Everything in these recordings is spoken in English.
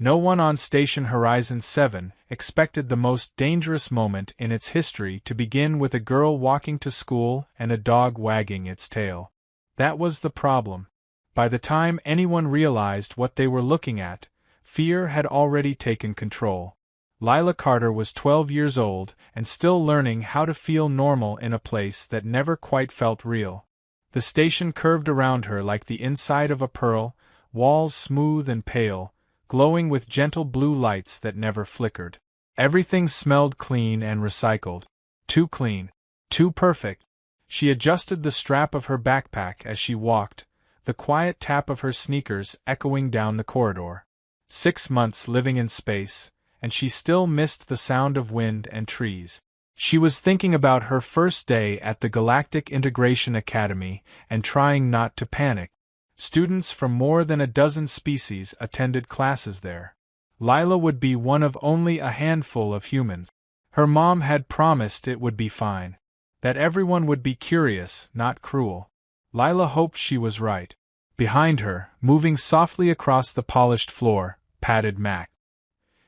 No one on Station Horizon 7 expected the most dangerous moment in its history to begin with a girl walking to school and a dog wagging its tail. That was the problem. By the time anyone realized what they were looking at, fear had already taken control. Lila Carter was 12 years old and still learning how to feel normal in a place that never quite felt real. The station curved around her like the inside of a pearl, walls smooth and pale, glowing with gentle blue lights that never flickered. Everything smelled clean and recycled. Too clean. Too perfect. She adjusted the strap of her backpack as she walked, the quiet tap of her sneakers echoing down the corridor. 6 months living in space, and she still missed the sound of wind and trees. She was thinking about her first day at the Galactic Integration Academy and trying not to panic. Students from more than a dozen species attended classes there. Lila would be one of only a handful of humans. Her mom had promised it would be fine. That everyone would be curious, not cruel. Lila hoped she was right. Behind her, moving softly across the polished floor, padded Mac.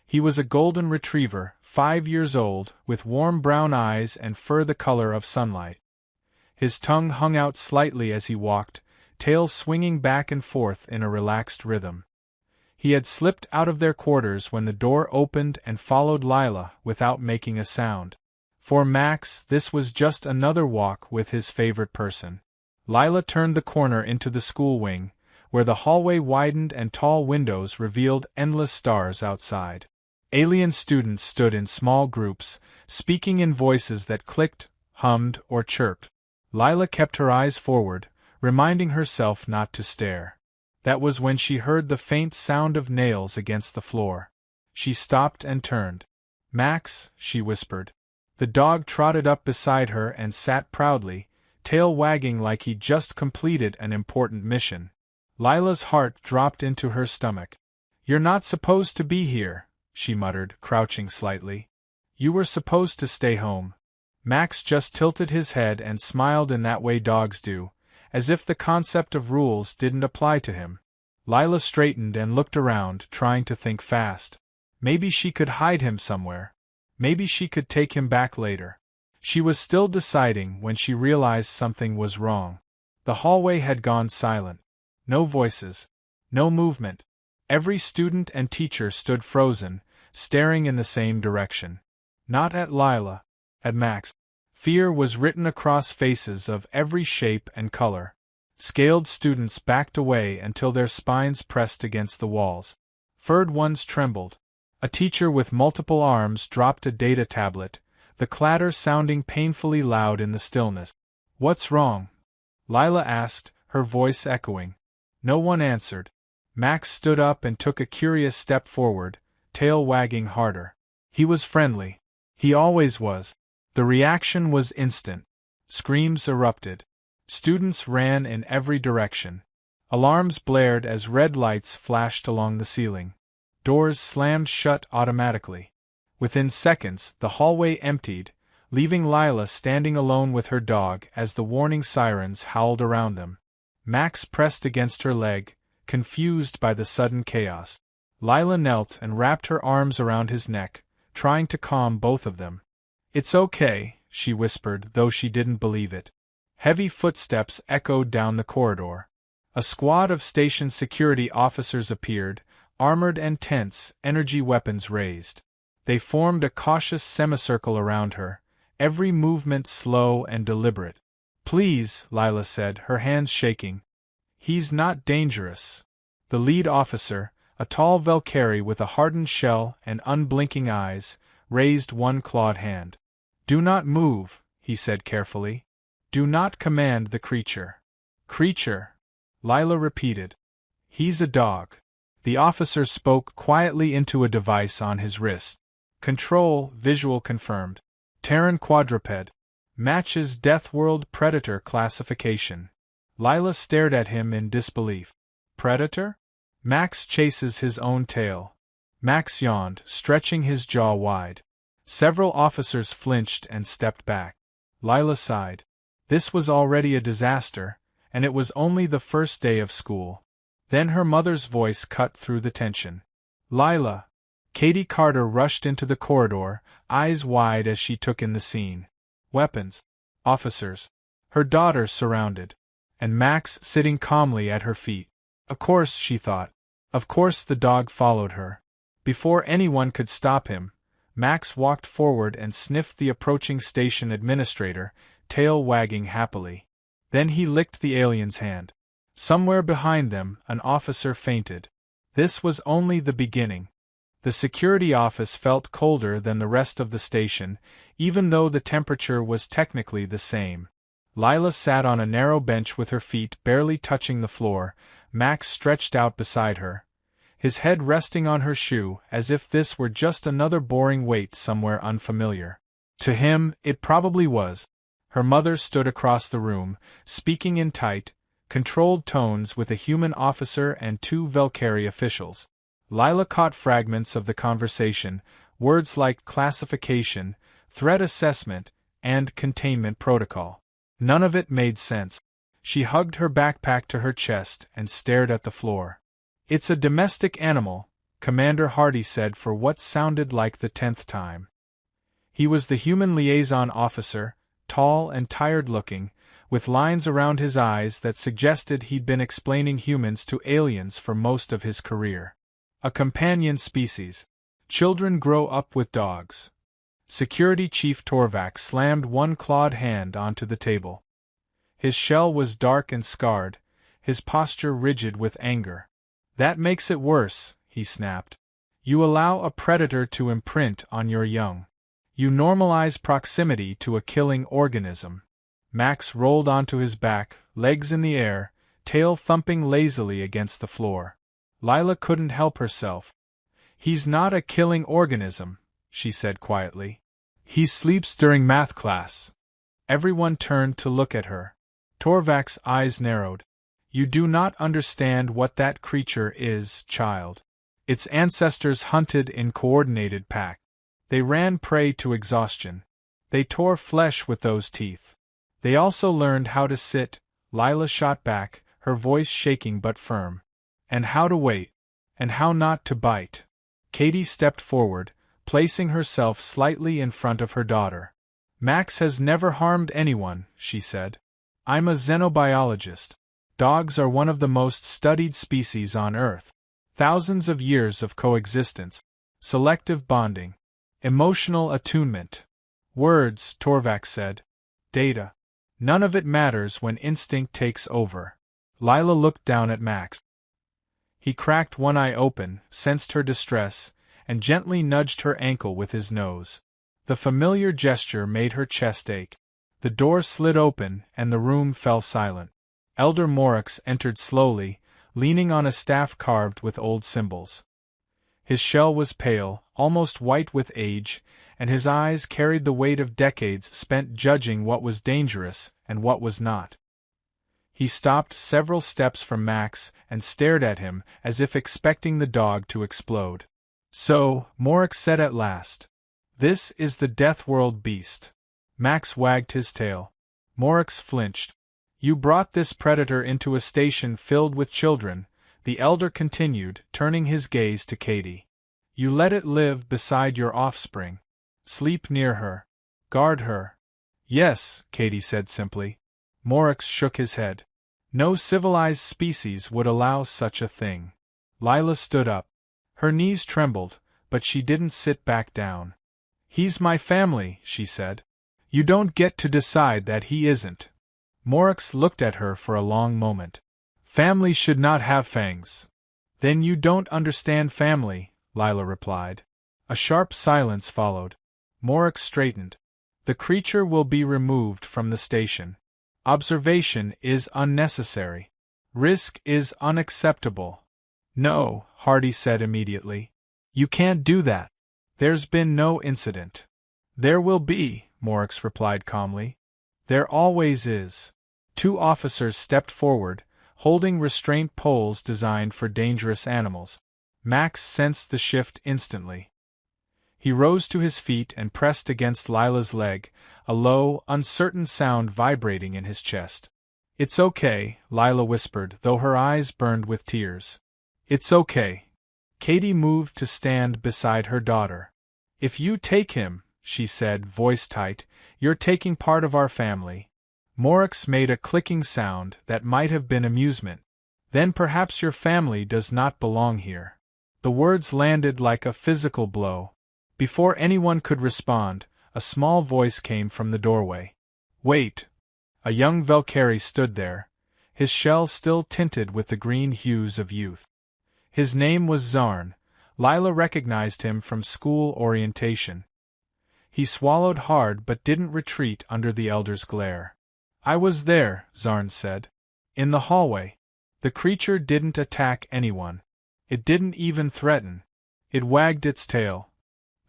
He was a golden retriever, 5 years old, with warm brown eyes and fur the color of sunlight. His tongue hung out slightly as he walked, tail swinging back and forth in a relaxed rhythm. He had slipped out of their quarters when the door opened and followed Lila without making a sound. For Max, this was just another walk with his favorite person. Lila turned the corner into the school wing, where the hallway widened and tall windows revealed endless stars outside. Alien students stood in small groups, speaking in voices that clicked, hummed, or chirped. Lila kept her eyes forward, reminding herself not to stare. That was when she heard the faint sound of nails against the floor. She stopped and turned. "Max," she whispered. The dog trotted up beside her and sat proudly, tail wagging like he'd just completed an important mission. Lila's heart dropped into her stomach. "You're not supposed to be here," she muttered, crouching slightly. "You were supposed to stay home." Max just tilted his head and smiled in that way dogs do, as if the concept of rules didn't apply to him. Lila straightened and looked around, trying to think fast. Maybe she could hide him somewhere. Maybe she could take him back later. She was still deciding when she realized something was wrong. The hallway had gone silent. No voices. No movement. Every student and teacher stood frozen, staring in the same direction. Not at Lila. At Max. Fear was written across faces of every shape and color. Scaled students backed away until their spines pressed against the walls. Furred ones trembled. A teacher with multiple arms dropped a data tablet, the clatter sounding painfully loud in the stillness. "What's wrong?" Lila asked, her voice echoing. No one answered. Max stood up and took a curious step forward, tail wagging harder. He was friendly. He always was. The reaction was instant. Screams erupted. Students ran in every direction. Alarms blared as red lights flashed along the ceiling. Doors slammed shut automatically. Within seconds, the hallway emptied, leaving Lila standing alone with her dog as the warning sirens howled around them. Max pressed against her leg, confused by the sudden chaos. Lila knelt and wrapped her arms around his neck, trying to calm both of them. "It's okay," she whispered, though she didn't believe it. Heavy footsteps echoed down the corridor. A squad of station security officers appeared, armored and tense, energy weapons raised. They formed a cautious semicircle around her, every movement slow and deliberate. "Please," Lila said, her hands shaking. "He's not dangerous." The lead officer, a tall Valkyrie with a hardened shell and unblinking eyes, raised one clawed hand. "Do not move," he said carefully. "Do not command the creature." "Creature," Lila repeated. "He's a dog." The officer spoke quietly into a device on his wrist. "Control, visual confirmed. Terran quadruped. Matches Deathworld predator classification." Lila stared at him in disbelief. "Predator?" "Max chases his own tail." Max yawned, stretching his jaw wide. Several officers flinched and stepped back. Lila sighed. This was already a disaster, and it was only the first day of school. Then her mother's voice cut through the tension. Lila! Katie Carter rushed into the corridor, eyes wide as she took in the scene. Weapons. Officers. Her daughter surrounded. And Max sitting calmly at her feet. Of course, she thought. Of course the dog followed her. Before anyone could stop him, Max walked forward and sniffed the approaching station administrator, tail wagging happily. Then he licked the alien's hand. Somewhere behind them, an officer fainted. This was only the beginning. The security office felt colder than the rest of the station, even though the temperature was technically the same. Lila sat on a narrow bench with her feet barely touching the floor, Max stretched out beside her, his head resting on her shoe as if this were just another boring wait somewhere unfamiliar. To him, it probably was. Her mother stood across the room, speaking in tight, controlled tones with a human officer and two Valkyrie officials. Lila caught fragments of the conversation, words like classification, threat assessment, and containment protocol. None of it made sense. She hugged her backpack to her chest and stared at the floor. "It's a domestic animal," Commander Hardy said for what sounded like the 10th time. He was the human liaison officer, tall and tired-looking, with lines around his eyes that suggested he'd been explaining humans to aliens for most of his career. A companion species. Children grow up with dogs. Security Chief Torvac slammed one clawed hand onto the table. His shell was dark and scarred, his posture rigid with anger. "That makes it worse," he snapped. "You allow a predator to imprint on your young. You normalize proximity to a killing organism." Max rolled onto his back, legs in the air, tail thumping lazily against the floor. Lila couldn't help herself. "He's not a killing organism," she said quietly. "He sleeps during math class." Everyone turned to look at her. Torvac's eyes narrowed. "You do not understand what that creature is, child. Its ancestors hunted in coordinated pack. They ran prey to exhaustion. They tore flesh with those teeth. They also learned how to sit," Lila shot back, her voice shaking but firm. "And how to wait. And how not to bite." Katie stepped forward, placing herself slightly in front of her daughter. "Max has never harmed anyone," she said. "I'm a xenobiologist. Dogs are one of the most studied species on Earth. Thousands of years of coexistence. Selective bonding. Emotional attunement. Words," Torvac said. "Data. None of it matters when instinct takes over." Lila looked down at Max. He cracked one eye open, sensed her distress, and gently nudged her ankle with his nose. The familiar gesture made her chest ache. The door slid open, and the room fell silent. Elder Morix entered slowly, leaning on a staff carved with old symbols. His shell was pale, almost white with age, and his eyes carried the weight of decades spent judging what was dangerous and what was not. He stopped several steps from Max and stared at him as if expecting the dog to explode. "So," Morix said at last, "this is the Deathworld beast." Max wagged his tail. Morix flinched. "You brought this predator into a station filled with children," the elder continued, turning his gaze to Katie. "You let it live beside your offspring. Sleep near her. Guard her." "Yes," Katie said simply. Morix shook his head. "No civilized species would allow such a thing." Lila stood up. Her knees trembled, but she didn't sit back down. "He's my family," she said. "You don't get to decide that he isn't." Morix looked at her for a long moment. "Family should not have fangs." "Then you don't understand family," Lila replied. A sharp silence followed. Morix straightened. "The creature will be removed from the station. Observation is unnecessary. Risk is unacceptable." "No," Hardy said immediately. "You can't do that. There's been no incident." "There will be," Morix replied calmly. "There always is." Two officers stepped forward, holding restraint poles designed for dangerous animals. Max sensed the shift instantly. He rose to his feet and pressed against Lila's leg, a low, uncertain sound vibrating in his chest. "It's okay," Lila whispered, though her eyes burned with tears. "It's okay. Katie moved to stand beside her daughter. "If you take him," she said, voice tight, "you're taking part of our family." Morix made a clicking sound that might have been amusement. "Then perhaps your family does not belong here." The words landed like a physical blow. Before anyone could respond, a small voice came from the doorway. "Wait!" A young Valkyrie stood there, his shell still tinted with the green hues of youth. His name was Zarn. Lila recognized him from school orientation. He swallowed hard but didn't retreat under the elder's glare. "I was there," Zarn said. "In the hallway." The creature didn't attack anyone. It didn't even threaten. It wagged its tail.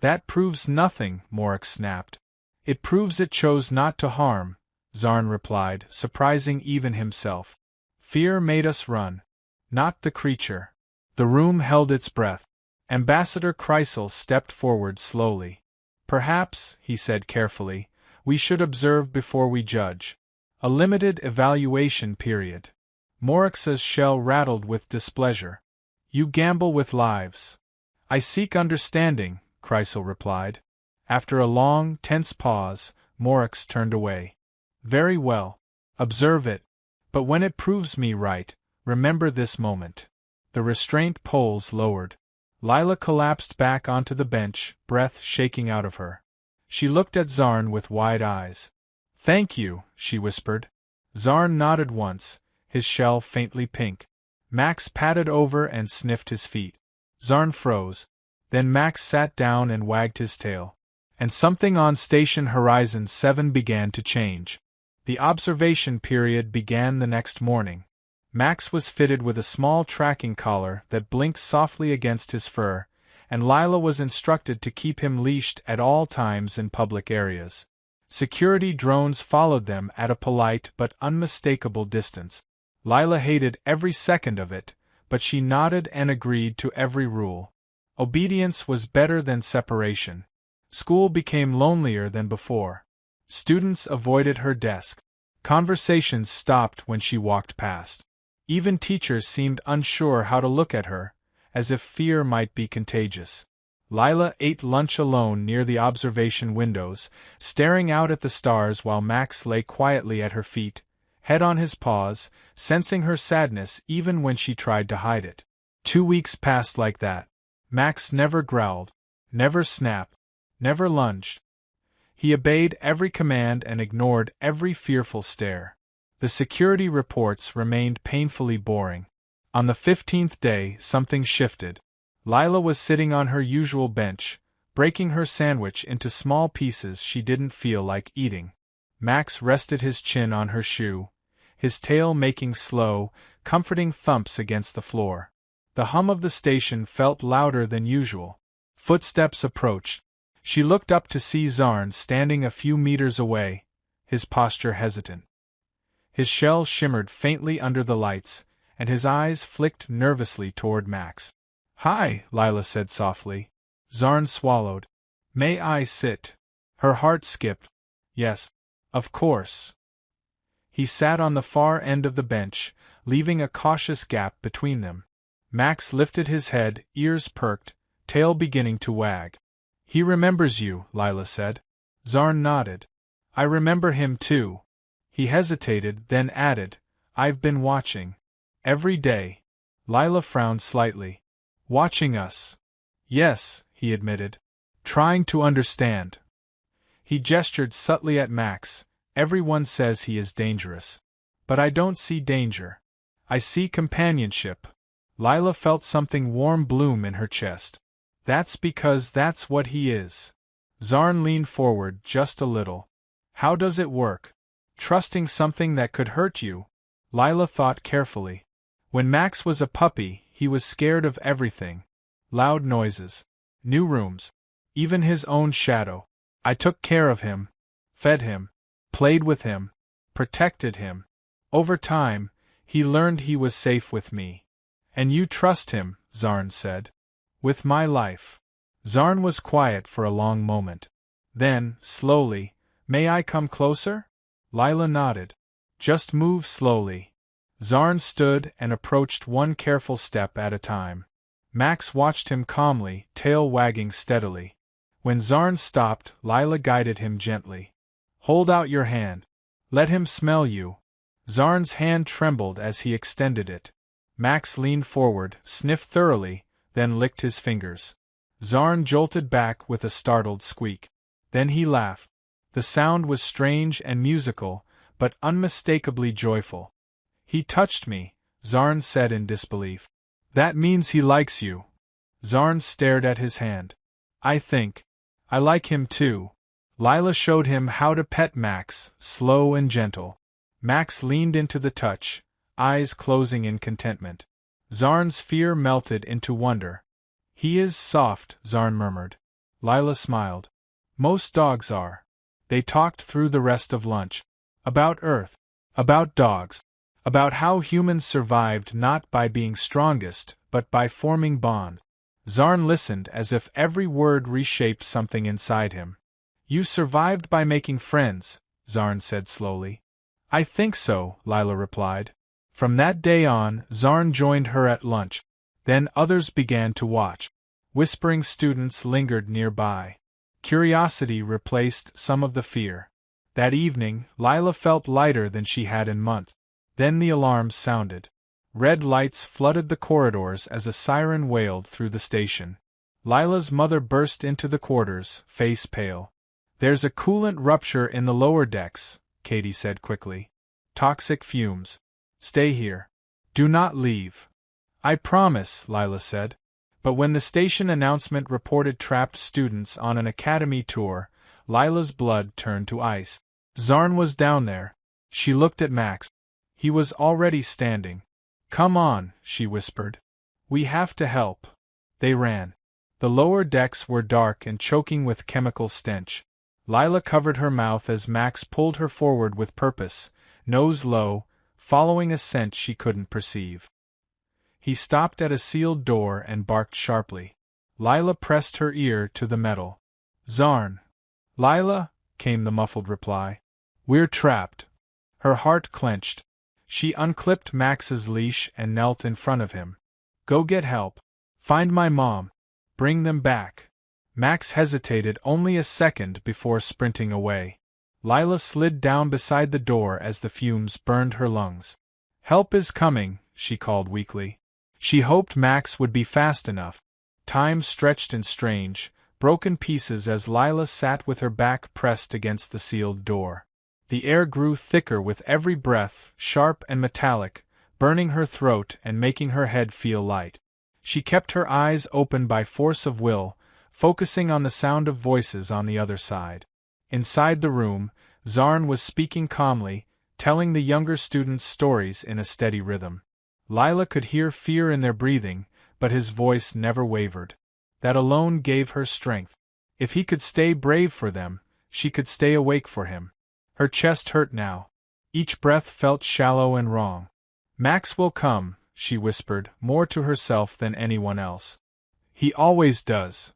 "That proves nothing," Morix snapped. "It proves it chose not to harm," Zarn replied, surprising even himself. "Fear made us run. Not the creature." The room held its breath. Ambassador Kreisel stepped forward slowly. "Perhaps," he said carefully, "we should observe before we judge. A limited evaluation period." Morix's shell rattled with displeasure. "You gamble with lives." "I seek understanding," Kreisel replied. After a long, tense pause, Morix turned away. "Very well. Observe it. But when it proves me right, remember this moment." The restraint poles lowered. Lila collapsed back onto the bench, breath shaking out of her. She looked at Zarn with wide eyes. "Thank you," she whispered. Zarn nodded once, his shell faintly pink. Max patted over and sniffed his feet. Zarn froze. Then Max sat down and wagged his tail. And something on Station Horizon 7 began to change. The observation period began the next morning. Max was fitted with a small tracking collar that blinked softly against his fur, and Lila was instructed to keep him leashed at all times in public areas. Security drones followed them at a polite but unmistakable distance. Lila hated every second of it, but she nodded and agreed to every rule. Obedience was better than separation. School became lonelier than before. Students avoided her desk. Conversations stopped when she walked past. Even teachers seemed unsure how to look at her, as if fear might be contagious. Lila ate lunch alone near the observation windows, staring out at the stars while Max lay quietly at her feet, head on his paws, sensing her sadness even when she tried to hide it. 2 weeks passed like that. Max never growled, never snapped, never lunged. He obeyed every command and ignored every fearful stare. The security reports remained painfully boring. On the 15th day, something shifted. Lila was sitting on her usual bench, breaking her sandwich into small pieces she didn't feel like eating. Max rested his chin on her shoe, his tail making slow, comforting thumps against the floor. The hum of the station felt louder than usual. Footsteps approached. She looked up to see Zarn standing a few meters away, his posture hesitant. His shell shimmered faintly under the lights, and his eyes flicked nervously toward Max. "Hi," Lila said softly. Zarn swallowed. "May I sit?" Her heart skipped. "Yes, of course." He sat on the far end of the bench, leaving a cautious gap between them. Max lifted his head, ears perked, tail beginning to wag. "He remembers you," Lila said. Zarn nodded. "I remember him too." He hesitated, then added, "I've been watching. Every day." Lila frowned slightly. "Watching us?" "Yes," he admitted. "Trying to understand." He gestured subtly at Max. "Everyone says he is dangerous. But I don't see danger. I see companionship." Lila felt something warm bloom in her chest. "That's because that's what he is." Zarn leaned forward just a little. "How does it work? Trusting something that could hurt you?" Lila thought carefully. When Max was a puppy, he was scared of everything. Loud noises, new rooms, even his own shadow. I took care of him, fed him, played with him, protected him. Over time, he learned he was safe with me. "And you trust him," Zarn said. "With my life." Zarn was quiet for a long moment. Then, slowly, "May I come closer?" Lila nodded. "Just move slowly." Zarn stood and approached one careful step at a time. Max watched him calmly, tail wagging steadily. When Zarn stopped, Lila guided him gently. Hold out your hand. Let him smell you. Zarn's hand trembled as he extended it. Max leaned forward, sniffed thoroughly, then licked his fingers. Zarn jolted back with a startled squeak. Then he laughed. The sound was strange and musical, but unmistakably joyful. He touched me, Zarn said in disbelief. That means he likes you. Zarn stared at his hand. I think I like him too. Lila showed him how to pet Max, slow and gentle. Max leaned into the touch, eyes closing in contentment. Zarn's fear melted into wonder. He is soft, Zarn murmured. Lila smiled. Most dogs are. They talked through the rest of lunch. About Earth. About dogs. About how humans survived not by being strongest, but by forming bond. Zarn listened as if every word reshaped something inside him. You survived by making friends, Zarn said slowly. I think so, Lila replied. From that day on, Zarn joined her at lunch. Then others began to watch. Whispering students lingered nearby. Curiosity replaced some of the fear. That evening, Lila felt lighter than she had in months. Then the alarms sounded. Red lights flooded the corridors as a siren wailed through the station. Lila's mother burst into the quarters, face pale. There's a coolant rupture in the lower decks, Katie said quickly. Toxic fumes. Stay here. Do not leave. I promise, Lila said. But when the station announcement reported trapped students on an academy tour, Lila's blood turned to ice. Zarn was down there. She looked at Max. He was already standing. Come on, she whispered. We have to help. They ran. The lower decks were dark and choking with chemical stench. Lila covered her mouth as Max pulled her forward with purpose, nose low, following a scent she couldn't perceive. He stopped at a sealed door and barked sharply. Lila pressed her ear to the metal. Zarn. Lila, came the muffled reply. We're trapped. Her heart clenched. She unclipped Max's leash and knelt in front of him. Go get help. Find my mom. Bring them back. Max hesitated only a second before sprinting away. Lila slid down beside the door as the fumes burned her lungs. Help is coming, she called weakly. She hoped Max would be fast enough. Time stretched in strange, broken pieces as Lila sat with her back pressed against the sealed door. The air grew thicker with every breath, sharp and metallic, burning her throat and making her head feel light. She kept her eyes open by force of will, focusing on the sound of voices on the other side. Inside the room, Zarn was speaking calmly, telling the younger students stories in a steady rhythm. Lila could hear fear in their breathing, but his voice never wavered. That alone gave her strength. If he could stay brave for them, she could stay awake for him. Her chest hurt now. Each breath felt shallow and wrong. Max will come, she whispered, more to herself than anyone else. He always does.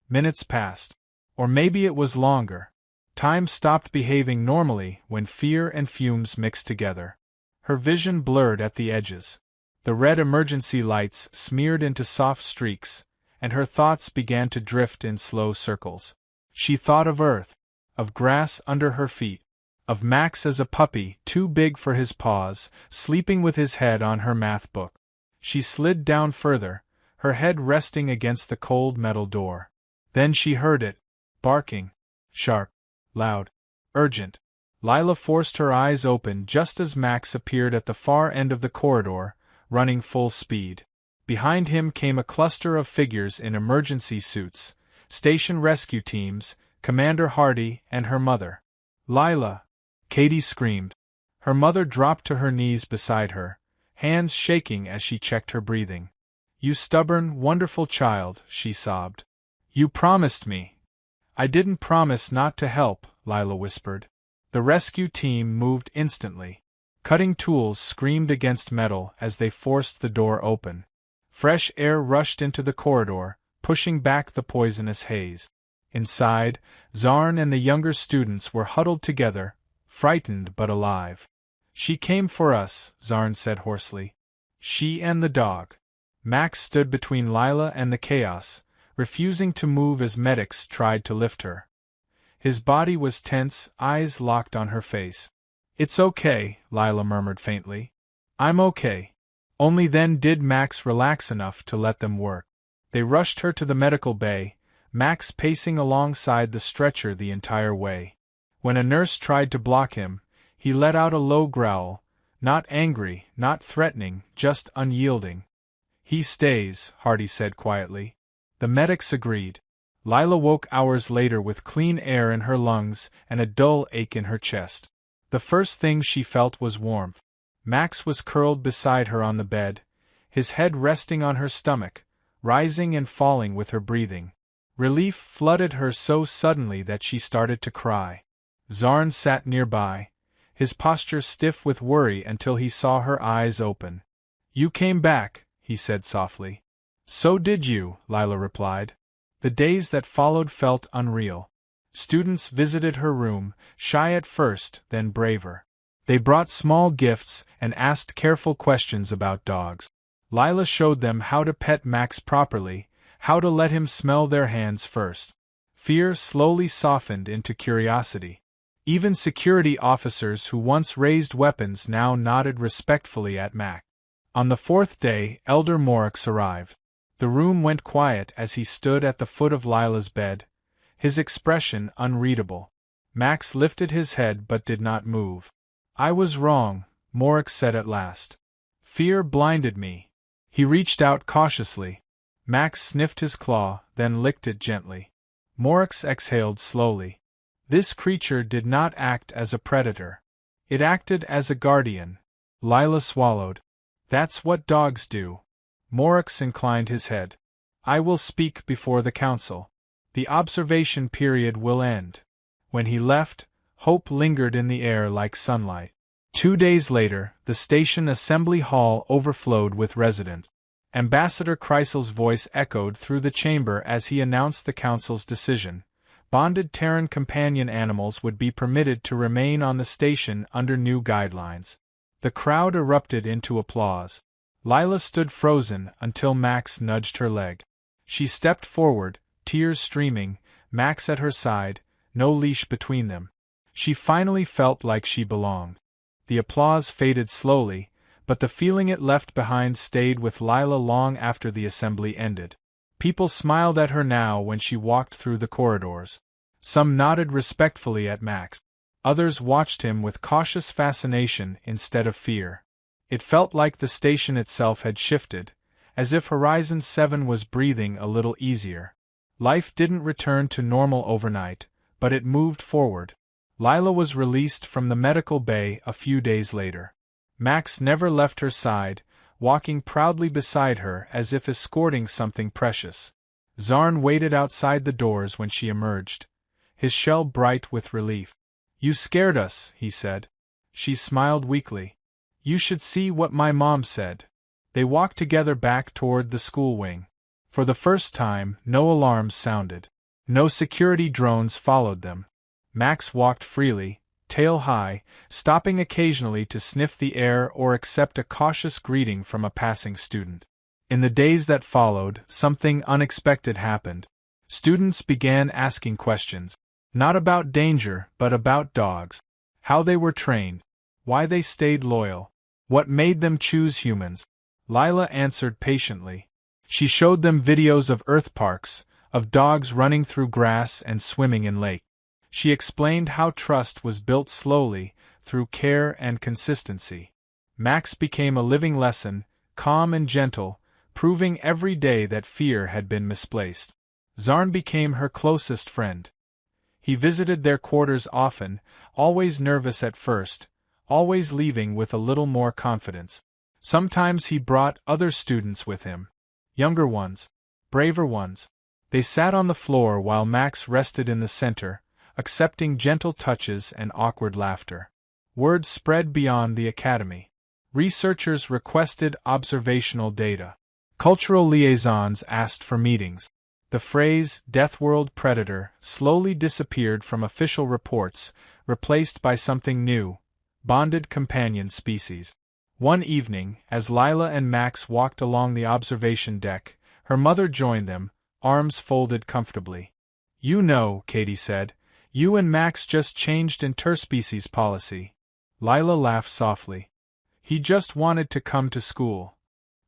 Minutes passed. Or maybe it was longer. Time stopped behaving normally when fear and fumes mixed together. Her vision blurred at the edges. The red emergency lights smeared into soft streaks, and her thoughts began to drift in slow circles. She thought of Earth, of grass under her feet, of Max as a puppy, too big for his paws, sleeping with his head on her math book. She slid down further, her head resting against the cold metal door. Then she heard it, barking. Sharp, loud, urgent. Lila forced her eyes open just as Max appeared at the far end of the corridor, running full speed. Behind him came a cluster of figures in emergency suits, station rescue teams, Commander Hardy and her mother. Lila! Katie screamed. Her mother dropped to her knees beside her, hands shaking as she checked her breathing. You stubborn, wonderful child, she sobbed. You promised me. I didn't promise not to help, Lila whispered. The rescue team moved instantly. Cutting tools screamed against metal as they forced the door open. Fresh air rushed into the corridor, pushing back the poisonous haze. Inside, Zarn and the younger students were huddled together, frightened but alive. She came for us, Zarn said hoarsely. She and the dog. Max stood between Lila and the chaos, refusing to move as medics tried to lift her. His body was tense, eyes locked on her face. "It's okay," Lila murmured faintly. "I'm okay." Only then did Max relax enough to let them work. They rushed her to the medical bay, Max pacing alongside the stretcher the entire way. When a nurse tried to block him, he let out a low growl, not angry, not threatening, just unyielding. "He stays," Hardy said quietly. The medics agreed. Lila woke hours later with clean air in her lungs and a dull ache in her chest. The first thing she felt was warmth. Max was curled beside her on the bed, his head resting on her stomach, rising and falling with her breathing. Relief flooded her so suddenly that she started to cry. Zarn sat nearby, his posture stiff with worry until he saw her eyes open. "You came back," he said softly. "So did you," Lila replied. The days that followed felt unreal. Students visited her room, shy at first, then braver. They brought small gifts and asked careful questions about dogs. Lila showed them how to pet Max properly, how to let him smell their hands first. Fear slowly softened into curiosity. Even security officers who once raised weapons now nodded respectfully at Max. On the fourth day, Elder Morix arrived. The room went quiet as he stood at the foot of Lila's bed, his expression unreadable. Max lifted his head but did not move. "I was wrong," Morix said at last. "Fear blinded me." He reached out cautiously. Max sniffed his claw, then licked it gently. Morix exhaled slowly. This creature did not act as a predator. It acted as a guardian. Lila swallowed. "That's what dogs do." Morix inclined his head. "I will speak before the council. The observation period will end." When he left, hope lingered in the air like sunlight. 2 days later, the station assembly hall overflowed with residents. Ambassador Kreisel's voice echoed through the chamber as he announced the council's decision. Bonded Terran companion animals would be permitted to remain on the station under new guidelines. The crowd erupted into applause. Lila stood frozen until Max nudged her leg. She stepped forward, tears streaming, Max at her side, no leash between them. She finally felt like she belonged. The applause faded slowly, but the feeling it left behind stayed with Lila long after the assembly ended. People smiled at her now when she walked through the corridors. Some nodded respectfully at Max. Others watched him with cautious fascination instead of fear. It felt like the station itself had shifted, as if Horizon 7 was breathing a little easier. Life didn't return to normal overnight, but it moved forward. Lila was released from the medical bay a few days later. Max never left her side, walking proudly beside her as if escorting something precious. Zarn waited outside the doors when she emerged, his shell bright with relief. "You scared us," he said. She smiled weakly. "You should see what my mom said." They walked together back toward the school wing. For the first time, no alarms sounded. No security drones followed them. Max walked freely, tail high, stopping occasionally to sniff the air or accept a cautious greeting from a passing student. In the days that followed, something unexpected happened. Students began asking questions. Not about danger, but about dogs. How they were trained. Why they stayed loyal. What made them choose humans. Lila answered patiently. She showed them videos of Earth parks, of dogs running through grass and swimming in lakes. She explained how trust was built slowly, through care and consistency. Max became a living lesson, calm and gentle, proving every day that fear had been misplaced. Zarn became her closest friend. He visited their quarters often, always nervous at first, always leaving with a little more confidence. Sometimes he brought other students with him. Younger ones. Braver ones. They sat on the floor while Max rested in the center, accepting gentle touches and awkward laughter. Word spread beyond the academy. Researchers requested observational data. Cultural liaisons asked for meetings. The phrase, Deathworld predator, slowly disappeared from official reports, replaced by something new, bonded companion species. One evening, as Lila and Max walked along the observation deck, her mother joined them, arms folded comfortably. "You know," Katie said, "you and Max just changed interspecies policy." Lila laughed softly. "He just wanted to come to school."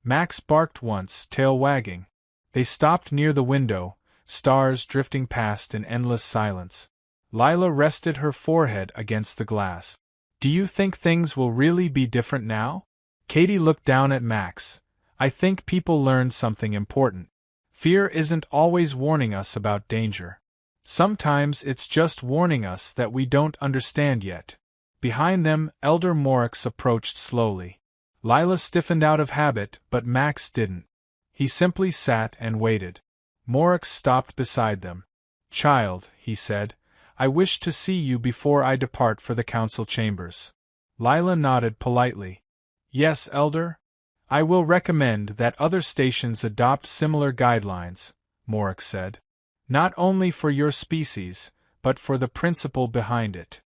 Max barked once, tail wagging. They stopped near the window, stars drifting past in endless silence. Lila rested her forehead against the glass. "Do you think things will really be different now?" Katie looked down at Max. "I think people learned something important. Fear isn't always warning us about danger. Sometimes it's just warning us that we don't understand yet." Behind them, Elder Morix approached slowly. Lila stiffened out of habit, but Max didn't. He simply sat and waited. Morix stopped beside them. "Child," he said, "I wish to see you before I depart for the council chambers." Lila nodded politely. "Yes, Elder? I will recommend that other stations adopt similar guidelines," Morix said. "Not only for your species, but for the principle behind it."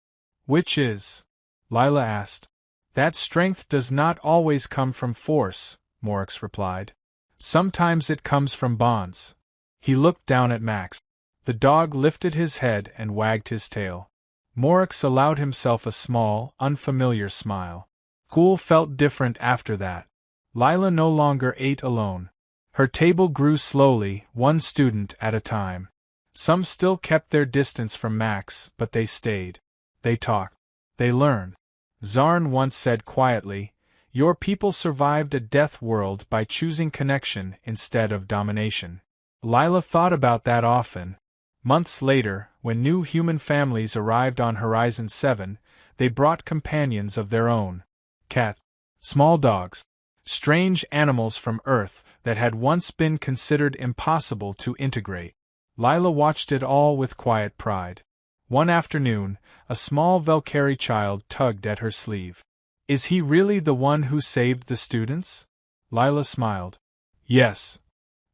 "Which is?" Lila asked. "That strength does not always come from force," Morix replied. "Sometimes it comes from bonds." He looked down at Max. The dog lifted his head and wagged his tail. Morix allowed himself a small, unfamiliar smile. School felt different after that. Lila no longer ate alone. Her table grew slowly, one student at a time. Some still kept their distance from Max, but they stayed. They talked. They learned. Zarn once said quietly, "Your people survived a death world by choosing connection instead of domination." Lila thought about that often. Months later, when new human families arrived on Horizon 7, they brought companions of their own. Cats, small dogs, strange animals from Earth that had once been considered impossible to integrate. Lila watched it all with quiet pride. One afternoon, a small Valkyrie child tugged at her sleeve. "Is he really the one who saved the students?" Lila smiled. "Yes."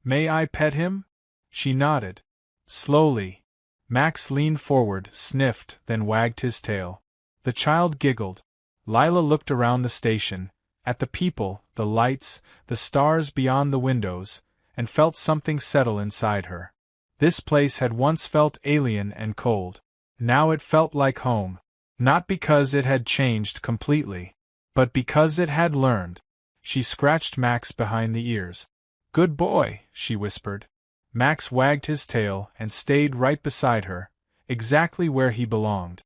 "May I pet him?" She nodded. Slowly. Max leaned forward, sniffed, then wagged his tail. The child giggled. Lila looked around the station, at the people, the lights, the stars beyond the windows, and felt something settle inside her. This place had once felt alien and cold. Now it felt like home. Not because it had changed completely, but because it had learned. She scratched Max behind the ears. "Good boy," she whispered. Max wagged his tail and stayed right beside her, exactly where he belonged.